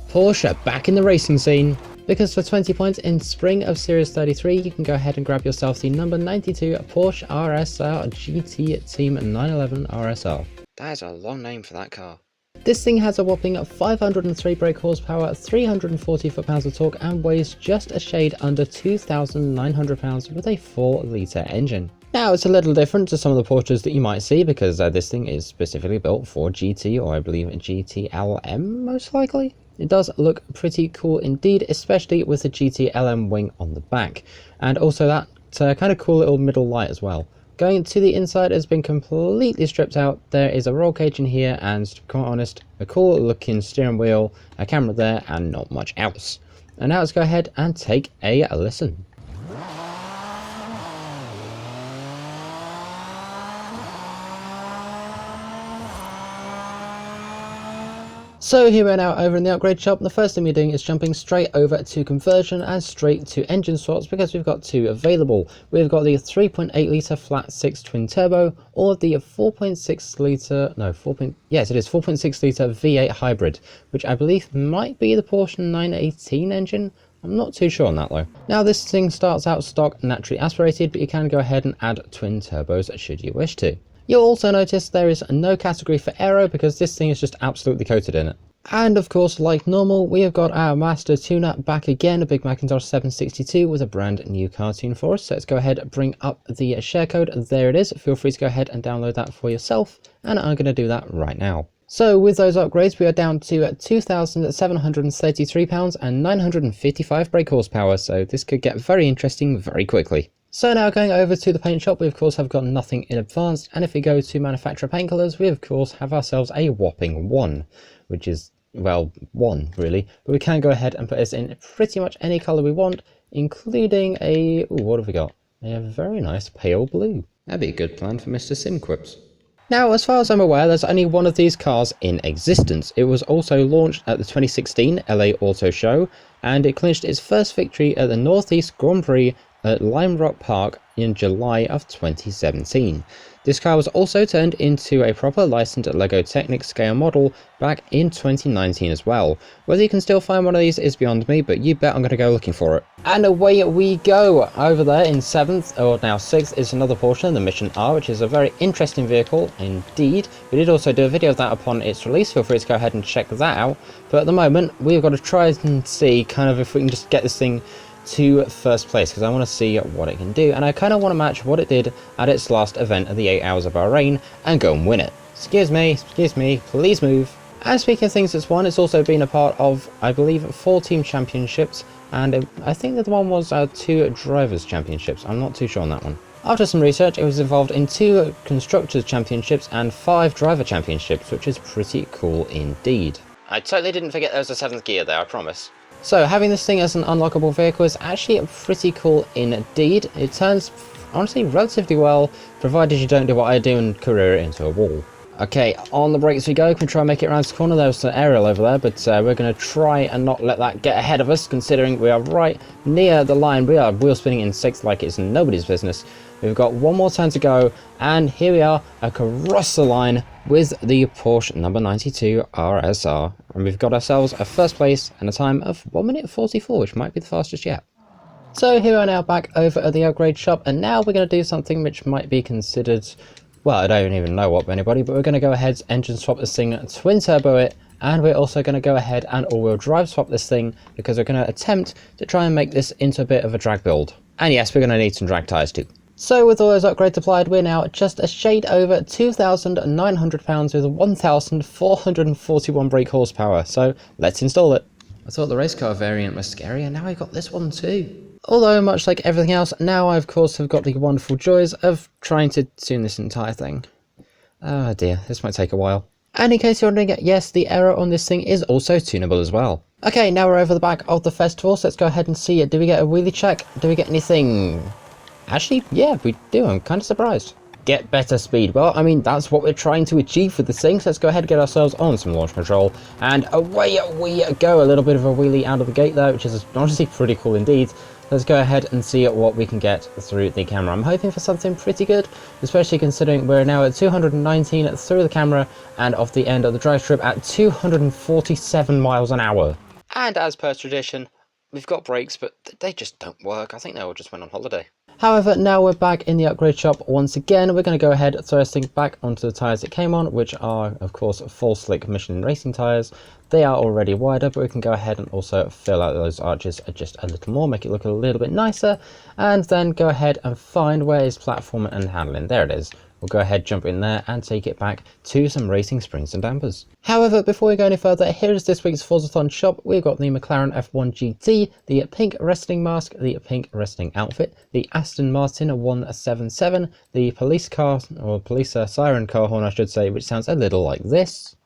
Porsche back in the racing scene, because for 20 points in spring of Series 33 you can go ahead and grab yourself the number 92 Porsche RSR GT Team 911 RSR. That is a long name for that car. This thing has a whopping 503 brake horsepower, 340 foot-pounds of torque and weighs just a shade under 2,900 pounds with a 4-litre engine. Now it's a little different to some of the Porsches that you might see because this thing is specifically built for GT, or I believe GTLM most likely. It does look pretty cool indeed, especially with the GTLM wing on the back, and also that kind of cool little middle light as well. Going to the inside has been completely stripped out. There is a roll cage in here and, to be quite honest, a cool looking steering wheel, a camera there and not much else. And now let's go ahead and take a listen. So here we are now over in the upgrade shop. The first thing we're doing is jumping straight over to conversion and straight to engine swaps because we've got two available. We've got the 3.8 litre flat 6 twin turbo or the 4.6 litre, no, yes it is 4.6 litre V8 hybrid, which I believe might be the Porsche 918 engine. I'm not too sure on that though. Now this thing starts out stock naturally aspirated, but you can go ahead and add twin turbos should you wish to. You'll also notice there is no category for aero because this thing is just absolutely coated in it. And of course, like normal, we have got our master tune-up back again, a big Macintosh 762 with a brand new cartoon for us. So let's go ahead and bring up the share code. There it is. Feel free to go ahead and download that for yourself. And I'm going to do that right now. So with those upgrades, we are down to £2,733 and 955 brake horsepower. So this could get very interesting very quickly. So now going over to the paint shop, we of course have got nothing in advanced, and if we go to manufacturer paint colours, we of course have ourselves a whopping 1, which is, well, 1 really, but we can go ahead and put this in pretty much any colour we want, including a, ooh, what have we got? A very nice pale blue. That'd be a good plan for Mr. Simquips. Now, as far as I'm aware, there's only one of these cars in existence. It was also launched at the 2016 LA Auto Show, and it clinched its first victory at the Northeast Grand Prix at Lime Rock Park in July of 2017. This car was also turned into a proper licensed LEGO Technic scale model back in 2019 as well. Whether you can still find one of these is beyond me, but you bet I'm going to go looking for it. And away we go! Over there in 7th, or now 6th, is another Porsche, the Mission R, which is a very interesting vehicle indeed. We did also do a video of that upon its release, feel free to go ahead and check that out. But at the moment, we've got to try and see kind of if we can just get this thing to first place, because I want to see what it can do, and I kind of want to match what it did at its last event of the 8 Hours of Bahrain and go and win it. Excuse me, please move. And speaking of things it's won, it's also been a part of, I believe, 4 team championships, and I think that the one was 2 drivers championships. I'm not too sure on that one. After some research, it was involved in 2 constructors championships and 5 driver championships, which is pretty cool indeed. I totally didn't forget there was a 7th gear there, I promise. So having this thing as an unlockable vehicle is actually pretty cool indeed. It turns honestly relatively well, provided you don't do what I do and career it into a wall. Okay, on the brakes we go. Can we try and make it around this corner? There's an aerial over there, but we're going to try and not let that get ahead of us, considering we are right near the line. We are wheel spinning in 6th like it's nobody's business. We've got one more turn to go, and here we are across the line with the Porsche number 92 RSR. And we've got ourselves a first place and a time of 1 minute 44, which might be the fastest yet. So here we are now back over at the upgrade shop, and now we're going to do something which might be considered, well, I don't even know what anybody, but we're going to go ahead and engine swap this thing, twin turbo it, and we're also going to go ahead and all-wheel drive swap this thing, because we're going to attempt to try and make this into a bit of a drag build. And yes, we're going to need some drag tyres too. So with all those upgrades applied, we're now just a shade over £2,900 with 1,441 brake horsepower. So let's install it. I thought the race car variant was scary, and now I got this one too. Although, much like everything else, now I of course have got the wonderful joys of trying to tune this entire thing. Oh dear, this might take a while. And in case you're wondering, yes, the aero on this thing is also tunable as well. Okay, now we're over the back of the festival, so let's go ahead and see it. Do we get a wheelie check? Do we get anything? Actually, yeah, we do. I'm kind of surprised. Get better speed. Well, I mean, that's what we're trying to achieve with this thing. So let's go ahead and get ourselves on some launch control. And away we go. A little bit of a wheelie out of the gate there, which is honestly pretty cool indeed. Let's go ahead and see what we can get through the camera. I'm hoping for something pretty good, especially considering we're now at 219 through the camera and off the end of the drive strip at 247 miles an hour. And as per tradition, we've got brakes, but they just don't work. I think they all just went on holiday. However, now we're back in the upgrade shop once again. We're going to go ahead and throw this thing back onto the tyres it came on, which are, of course, full slick Michelin racing tyres. They are already wider, but we can go ahead and also fill out those arches just a little more, make it look a little bit nicer, and then go ahead and find where is platform and handling. There it is. We'll go ahead, jump in there and take it back to some racing springs and dampers. However, before we go any further, here is this week's Forzathon shop. We've got the McLaren F1 GT, the pink wrestling mask, the pink wrestling outfit, the Aston Martin 177, the police car, or police siren car horn I should say, which sounds a little like this.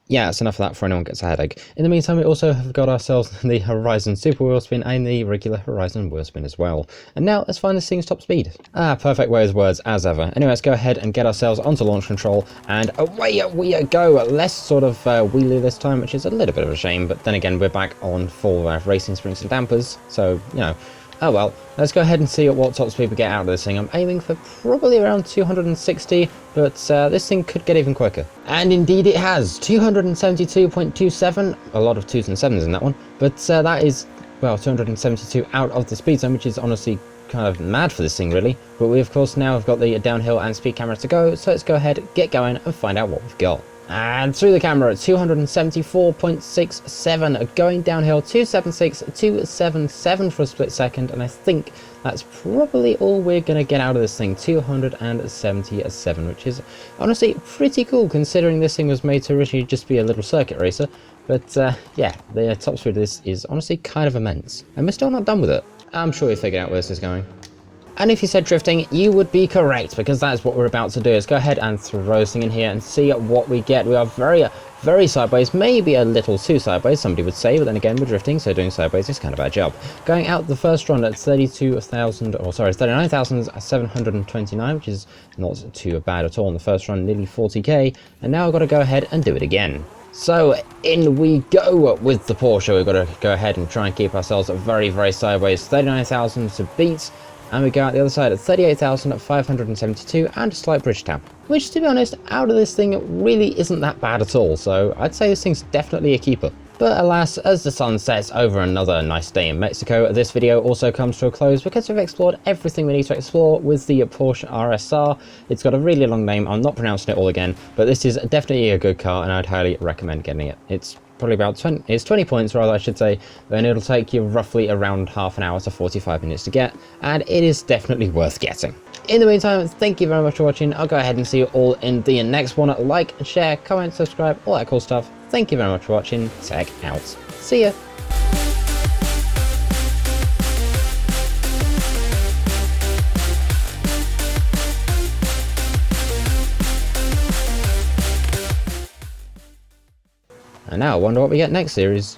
Yeah, that's enough of that for anyone gets a headache. In the meantime, we also have got ourselves the Horizon Super Wheel Spin and the regular Horizon Wheel Spin as well. And now let's find this thing's top speed. Perfect way of words as ever. Anyway, let's go ahead and get ourselves onto launch control and away we go. Less sort of wheelie this time, which is a little bit of a shame, but then again, we're back on full racing springs and dampers, so, you know. Oh well, let's go ahead and see what top speed we get out of this thing. I'm aiming for probably around 260, but this thing could get even quicker. And indeed it has, 272.27, a lot of 2s and 7s in that one, but that is, well, 272 out of the speed zone, which is honestly kind of mad for this thing really. But we of course now have got the downhill and speed camera to go, so let's go ahead, get going and find out what we've got. And through the camera, 274.67, going downhill, 276, 277 for a split second, and I think that's probably all we're going to get out of this thing, 277, which is honestly pretty cool considering this thing was made to originally just be a little circuit racer. But yeah, the top speed of this is honestly kind of immense, and we're still not done with it. I'm sure you figured out where this is going. And if you said drifting, you would be correct, because that's what we're about to do. Is go ahead and throw this thing in here and see what we get. We are very sideways, maybe a little too sideways, somebody would say, but then again, we're drifting, so doing sideways is kind of our job. Going out the first run at 39,729, which is not too bad at all in the first run, nearly 40k, and now I've got to go ahead and do it again. So in we go with the Porsche. We've got to go ahead and try and keep ourselves very sideways, 39,000 to beat. And we go out the other side at 38,572 and a slight bridge tap, which to be honest, out of this thing really isn't that bad at all, so I'd say this thing's definitely a keeper. But alas, as the sun sets over another nice day in Mexico, this video also comes to a close because we've explored everything we need to explore with the Porsche RSR. It's got a really long name, I'm not pronouncing it all again, but this is definitely a good car and I'd highly recommend getting it. It's probably about 20, it's 20 points rather I should say, and it'll take you roughly around half an hour to 45 minutes to get, and it is definitely worth getting. In the meantime, thank you very much for watching. I'll go ahead and see you all in the next one. Like, share, comment, subscribe, all that cool stuff. Thank you very much for watching. Tech out. See ya. And now I wonder what we get next series.